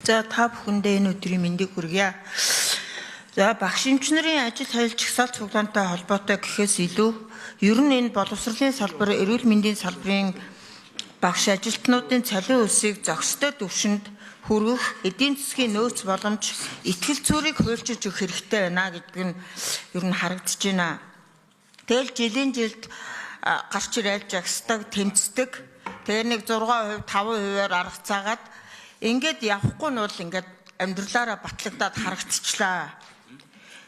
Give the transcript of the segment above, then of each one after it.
За та бүхэндээ энэ өдрийн мэндийг хүргье. За багш эмчнэрийн ажил хайлт чагсаалт цуглаантай холбоотой гэхээс илүү ер нь энэ боловсролын салбар, эрүүл мэндийн салбарын багш ажилтнуудын цалин үлсийг зохистой түвшинд хүргэх эдийн засгийн нөөц боломж итгэл зүрийг хуульчилж өгөх хэрэгтэй байна гэдг нь ер нь харагдаж байна. Тэгэл жилийн жилд гарч ирэл жагсдаг, тэмцдэг. Тэгээ нэг 6%, 5%-аар арга цаагаад ингээд явахгүй нь бол ингээд амьдралаараа батлагдаад харагдчихлаа.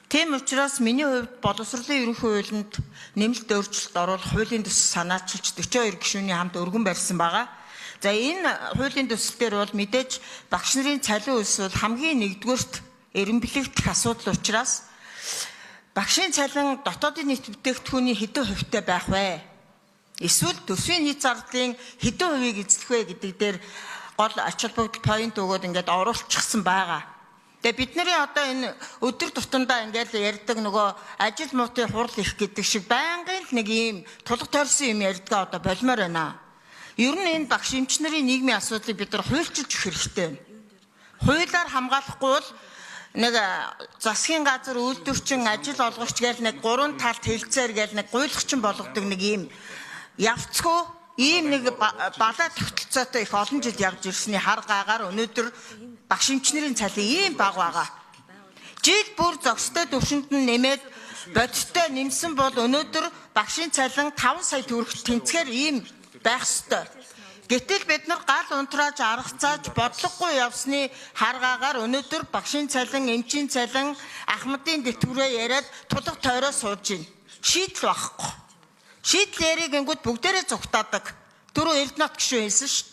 Тийм учраас миний хувьд боловсролын ерөнхий хуулинд нэмэлт өөрчлөлт оруулах хуулийн төсөл санаачилж 42 гишүүний хамт өргөн барьсан байгаа. За энэ хуулийн төсөл дээр бол мэдээж багш нарын цалин үлс бол хамгийн нэгдүгээрт эренбэлэгдэх асуудал учраас багшийн цалин дотоодын нийт бүтээгдэхүүний хэдэн хувьтай байх вэ? Эсвэл төсвийн нийт зардлын хэдэн хувийг эзлэх вэ гэдэг дээр гол ач холбогдол point өгөөд ингээд оруулчихсан байгаа. Тэгээ бидний одоо энэ өдөр тутамдаа ингээд ярьдаг нөгөө ажил муутын хурал их гэдэг шиг байнгын нэг ийм тулга тойрсон юм ярьдгаа одоо болмоор байна. Ер нь энэ багш эмчнэрийн нийгмийн асуудлыг бид нар хуульчилж өгөх хэрэгтэй байна. Хуулиар хамгаалахгүй бол нэг засгийн газар үйлдвэрчин ажил олгогч гээл нэг 3 талт хэлцээр гээл нэг гуйлгчин болгодог нэг ийм явцгүй ийм нэг балаа тогтолцоотой их олон жил явж ирсний хар гаагаар өнөөдөр багш эмчнэрийн цалин ийм бага байгаа. Жил бүр зохистой түвшинд нь нэмээд бодиттой нэмсэн бол өнөөдөр багшийн цалин 5 сая төгрөг тэнцгээр ийм байх ёстой. Гэтэл бид нар гал унтрааж арга зааж бодлогогүй явсны хар гаагаар өнөөдөр багшийн цалин, эмчийн цалин, ахмадын дэтгэврээ яриад тулга тойроо сууж байна. Шийдэл байхгүй. Шийдэл яриг ингүүд бүгдээрээ зүгтаадаг. Дөрөв Эрдэнэт гишүүн хэлсэн шүү.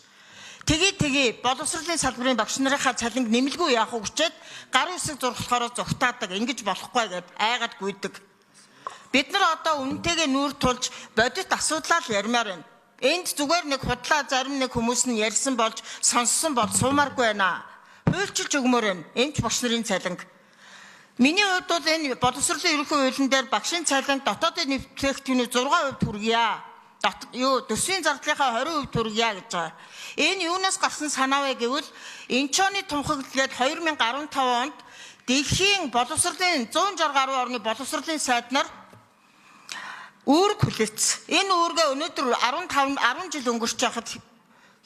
Тэгээ боловсролын салбарын багш нарынхаа цалинг нэмэлгүй яах үгчээд гарын үсэг зурхлахаараа зүгтаадаг. Ингэж болохгүй гэд айгаад гүйдэг. Бид нар одоо үнэнтэйгээ нүүр тулж бодит асуудлаа л ярмаар байна. Энд зүгээр нэг худлаа зарим нэг хүмүүс нь ярьсан болж сонссон бол суумааргүй байна. Хуульчилж өгмөр байна. Эмч багш нарын цалинг. Миний хувьд бол энэ боловсролын ерөнхий хуулийн дээр багшийн цалин дотоодын нийт бүтээгдэхүүний 6% хүргье. Төсвийн зардлынхаа 20% хүргье гэж байгаа. Энэ юунаас гарсан санаа вэ гэвэл Инчоны тунхаглалгээд 2015 онд дэлхийн боловсролын 160 гаруй орны боловсролын сайднаар үүрэг хүлээсэн. Энэ үүргээ өнөөдөр 10 жил өнгөрч байхад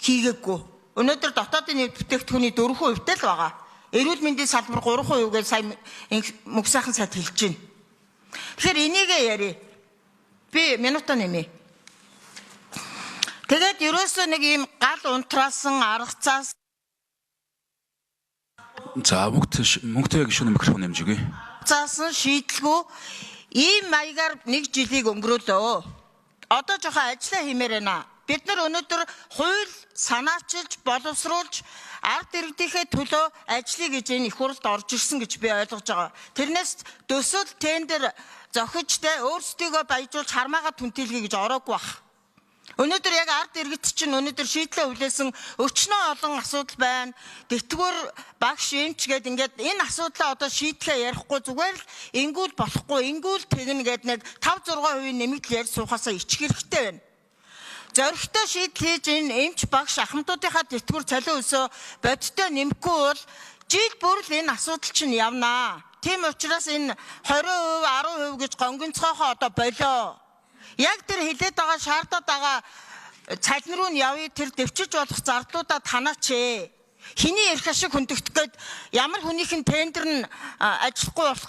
хийгээгүй. Өнөөдөр дотоодын нийт бүтээгдэхүүний 4% л байгаа. Эрүүл мэндийн салбар 3% гэж сая мөнх сайхан сайд хэлж байна. Тэгэхээр энийгээ ярив. Би минутаа нэмье. Тэгээд ерөөсөө нэг ийм гал унтраасан аргацаас За мөнгөтэй гишүүний микрофон нэмжигэй. Заасан шийдэлгүй ийм маягаар нэг жилийг өнгөрөөлөө. Одоо жоохон ажиллаа хиймээр байна. Бид нар өнөөдөр хууль санаачилж, боловсруулж, ард иргэдийнхээ төлөө ажиллая гэж энэ их хурлд орж ирсэн гэж би ойлгож байгаа. Тэрнээс төсөл тендер зохижтэй өөрсдийгөө баяжуулж хармаагаа түнтэлгий гэж ороогүй бах. Өнөөдөр яг ард иргэд чинь өнөөдөр шийдлээ хүлээсэн өчнөө олон асуудал байна. Тэтгэвэр багш эмч гээд ингээд энэ асуудлаа одоо шийдэхээ ярихгүй зүгээр л ингүүл болохгүй, ингүүл тэгнэ гээд нэг 5-6% нэмэгдэл ярьж суухаасаа ичих хэрэгтэй байна. Зоригтой шийдэл хийж энэ эмч багш ахмадуудынхаа тэтгэвэр цалин өсөө бодиттой нэмэхгүй бол жил бүр л энэ асуудал чинь явнаа. Тийм учраас энэ 20%, 10% гэж гонгонцгоохоо одоо болоо. Яг тэр хилээд байгаа шаардаад байгаа цалин руу нь явъя, тэр дэвчиж болох зардлуудаа танаач ээ. Хиний ярих ашиг хөндөгдөх гээд ямар хүнийхэн тендер нь ажиллахгүй болох